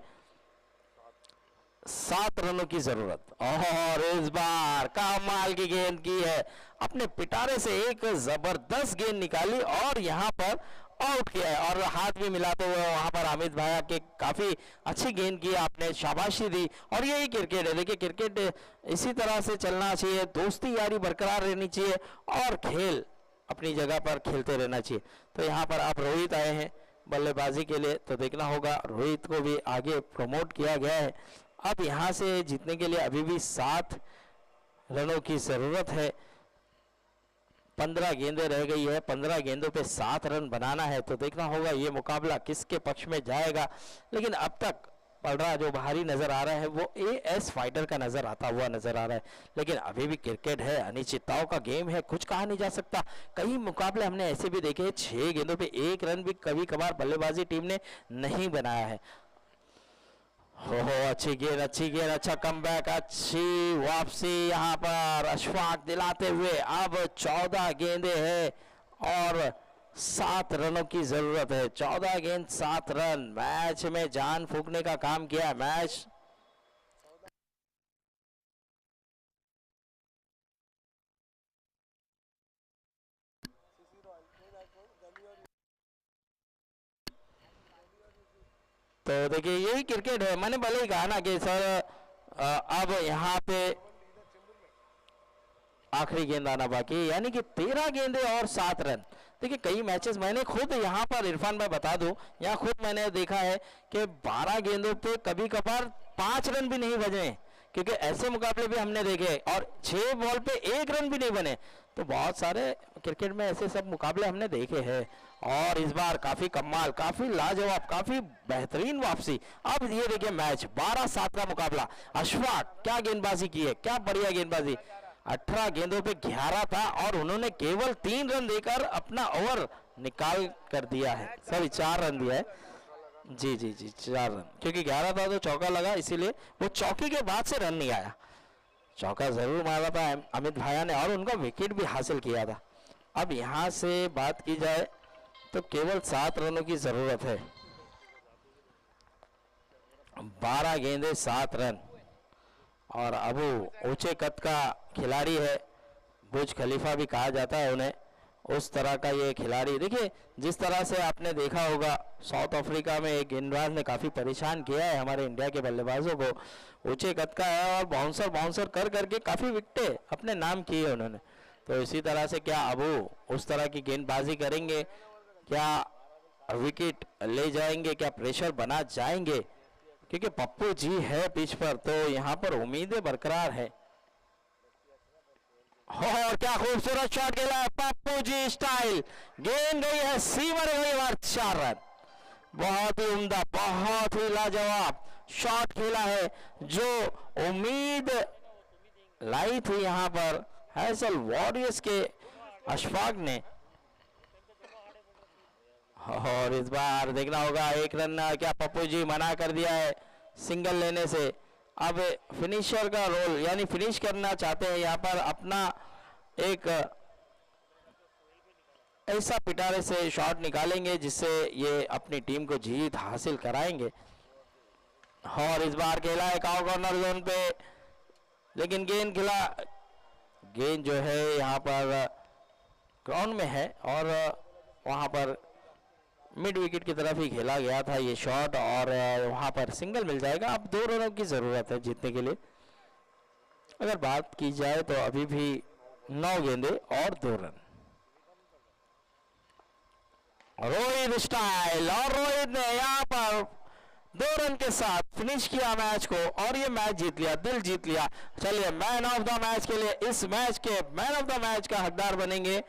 7 रनों की जरूरत। और इस बार कमाल की गेंद की है, अपने पिटारे से एक जबरदस्त गेंद निकाली, और यहां पर आउट किया है और हाथ भी मिलाते हुए वहां पर अमित भाई के काफी अच्छी गेंद की, आपने शाबाशी दी। और यही क्रिकेट है, देखिए क्रिकेट इसी तरह से चलना चाहिए, दोस्ती यारी बरकरार रहनी चाहिए और खेल अपनी जगह पर खेलते रहना चाहिए। तो यहाँ पर आप रोहित आए हैं बल्लेबाजी के लिए, तो देखना होगा रोहित को भी आगे प्रमोट किया गया है। अब यहाँ से जीतने के लिए अभी भी 7 रनों की जरूरत है, 15 गेंदें रह गई है, 15 गेंदों पे 7 रन बनाना है। तो देखना होगा ये मुकाबला किसके पक्ष में जाएगा। लेकिन अब तक पलड़ा जो बाहरी नजर आ रहा है वो एएस फाइटर का नजर आता हुआ नजर आ रहा है। लेकिन अभी भी क्रिकेट है, अनिश्चितताओं का गेम है, कुछ कहा नहीं जा सकता। कई मुकाबले हमने ऐसे भी देखे 6 गेंदों पे 1 रन भी कभी कभार बल्लेबाजी टीम ने नहीं बनाया है। हो अच्छी गेंद, अच्छी गेंद, अच्छा कमबैक, अच्छी वापसी यहाँ पर अशफाक दिलाते हुए। अब 14 गेंदें हैं और 7 रनों की जरूरत है। 14 गेंद 7 रन, मैच में जान फूंकने का काम किया मैच। तो देखिए यही क्रिकेट है, मैंने पहले ही कहा ना कि सर अब यहाँ पे आखिरी गेंद आना बाकी, यानी कि 13 गेंदें और 7 रन। देखिए कई मैचेस मैंने खुद यहाँ पर, इरफान भाई बता दूं, यहाँ खुद मैंने देखा है कि 12 गेंदों पे कभी कभार 5 रन भी नहीं बजे, क्योंकि ऐसे मुकाबले भी हमने देखे, और 6 बॉल पे 1 रन भी नहीं बने। तो बहुत सारे क्रिकेट में ऐसे सब मुकाबले हमने देखे हैं। और इस बार काफी कमाल, काफी लाजवाब, काफी बेहतरीन वापसी। अब ये देखिए मैच 12-7 का मुकाबला। अशफाक क्या गेंदबाजी की है, क्या बढ़िया गेंदबाजी। 18 गेंदों पे 11 था और उन्होंने केवल 3 रन देकर अपना ओवर निकाल कर दिया है, सॉरी 4 रन दिया है। जी जी जी 4 रन, क्योंकि 11 था तो चौका लगा, इसीलिए वो चौकी के बाद से रन नहीं आया। चौका जरूर मारा था अमित भाया ने और उनका विकेट भी हासिल किया था। अब यहाँ से बात की जाए तो केवल 7 रनों की जरूरत है। 12 गेंदे 7 रन। और अबू ऊंचे कद का खिलाड़ी है, बुर्ज खलीफा भी कहा जाता है उन्हें, उस तरह का ये खिलाड़ी। देखिए जिस तरह से आपने देखा होगा साउथ अफ्रीका में एक गेंदबाज ने काफी परेशान किया है हमारे इंडिया के बल्लेबाजों को। ऊंचे कद का है और बाउंसर बाउंसर कर करके काफी विकेटें अपने नाम की है उन्होंने। तो इसी तरह से क्या अबू उस तरह की गेंदबाजी करेंगे, क्या विकेट ले जाएंगे, क्या प्रेशर बना जाएंगे, क्योंकि पप्पू जी है पिच पर, तो यहाँ पर उम्मीदें बरकरार है। और क्या खूबसूरत शॉट खेला है पप्पू जी स्टाइल, गेंद गई है सीवर गई और 4 रन। बहुत ही उम्दा, बहुत ही लाजवाब शॉट खेला है, जो उम्मीद लाई थी यहाँ पर हैसल वॉरियर्स के अशफाक ने। और इस बार देखना होगा 1 रन क्या पप्पू जी मना कर दिया है सिंगल लेने से। अब फिनिशर का रोल, यानी फिनिश करना चाहते हैं यहाँ पर, अपना एक ऐसा पिटारे से शॉट निकालेंगे जिससे ये अपनी टीम को जीत हासिल कराएंगे। और इस बार खेला है काउ कॉर्नर जोन पे, लेकिन गेंद जो है यहाँ पर ग्राउंड में है और वहाँ पर मिड विकेट की तरफ ही खेला गया था ये शॉट, और वहां पर सिंगल मिल जाएगा। अब 2 रनों की जरूरत है जीतने के लिए। अगर बात की जाए तो अभी भी 9 गेंदे और 2 रन। रोहित स्टाइल, और रोहित ने यहाँ पर 2 रन के साथ फिनिश किया मैच को और ये मैच जीत लिया, दिल जीत लिया। चलिए मैन ऑफ द मैच के लिए, इस मैच के मैन ऑफ द मैच का हकदार बनेंगे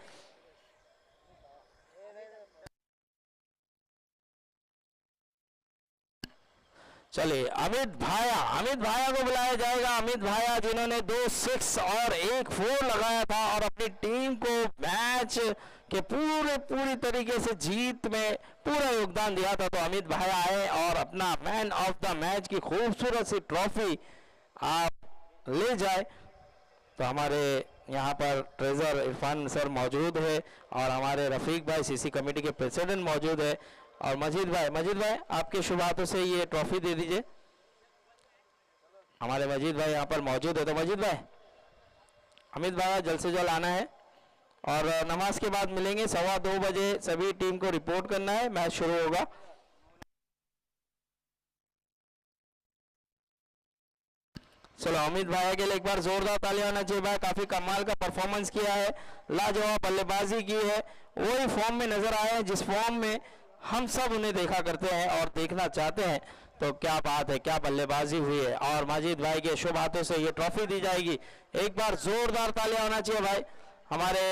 चलिए अमित भाया को बुलाया जाएगा। अमित भाया जिन्होंने 2 6 और 1 4 लगाया था और अपनी टीम को मैच के पूरी तरीके से जीत में पूरा योगदान दिया था। तो अमित भाया आए और अपना मैन ऑफ द मैच की खूबसूरत सी ट्रॉफी आप ले जाए। तो हमारे यहाँ पर ट्रेजर इरफान सर मौजूद है और हमारे रफीक भाई सीसी कमेटी के प्रेसिडेंट मौजूद है, और मजीद भाई आपके शुभ हाथों से ये ट्रॉफी दे दीजिए। हमारे मजीद भाई यहाँ पर मौजूद है, तो मजीद भाई अमित भाई जल्द से जल्द आना है और नमाज के बाद मिलेंगे 2:15 बजे। सभी टीम को रिपोर्ट करना है, मैच शुरू होगा। चलो अमित भाई के लिए एक बार जोरदार तालियां होना चाहिए भाई, काफी कमाल का परफॉर्मेंस किया है, लाजवाब बल्लेबाजी की है, वही फॉर्म में नजर आए हैं जिस फॉर्म में हम सब उन्हें देखा करते हैं और देखना चाहते हैं। तो क्या बात है, क्या बल्लेबाजी हुई है, और माजिद भाई के शुभ हाथों से ये ट्रॉफी दी जाएगी। एक बार जोरदार तालियां होना चाहिए भाई हमारे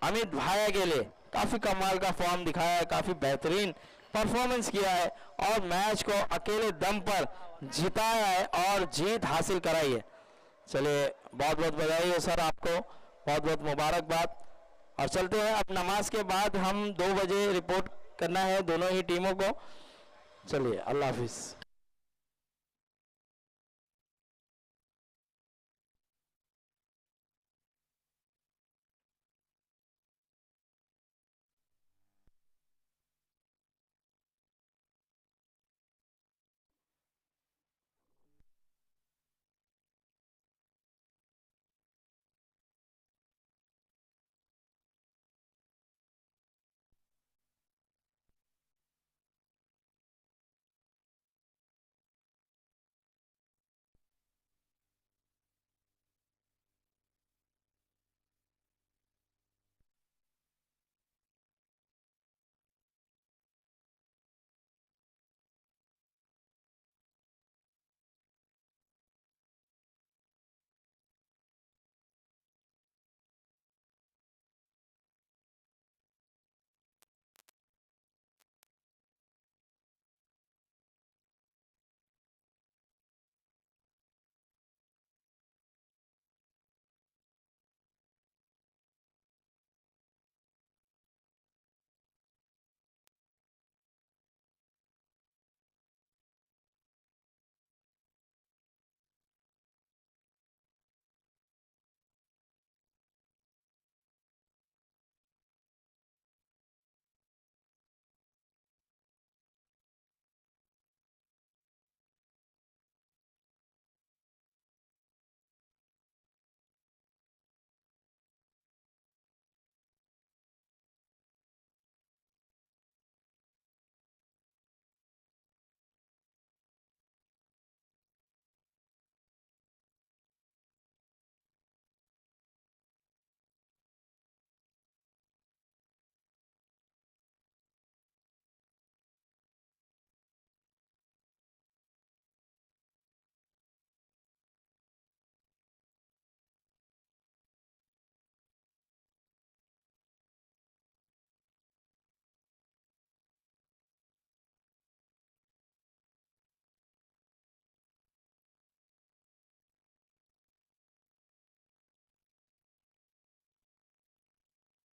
अमित भाई के लिए, काफी कमाल का फॉर्म दिखाया है, काफी बेहतरीन परफॉर्मेंस किया है और मैच को अकेले दम पर जिताया है और जीत हासिल कराई है। चलिए बहुत बहुत बधाई हो सर आपको, बहुत बहुत मुबारकबाद। और चलते हैं, अब नमाज के बाद हम 2 बजे रिपोर्ट करना है दोनों ही टीमों को। चलिए अल्लाह हाफिज।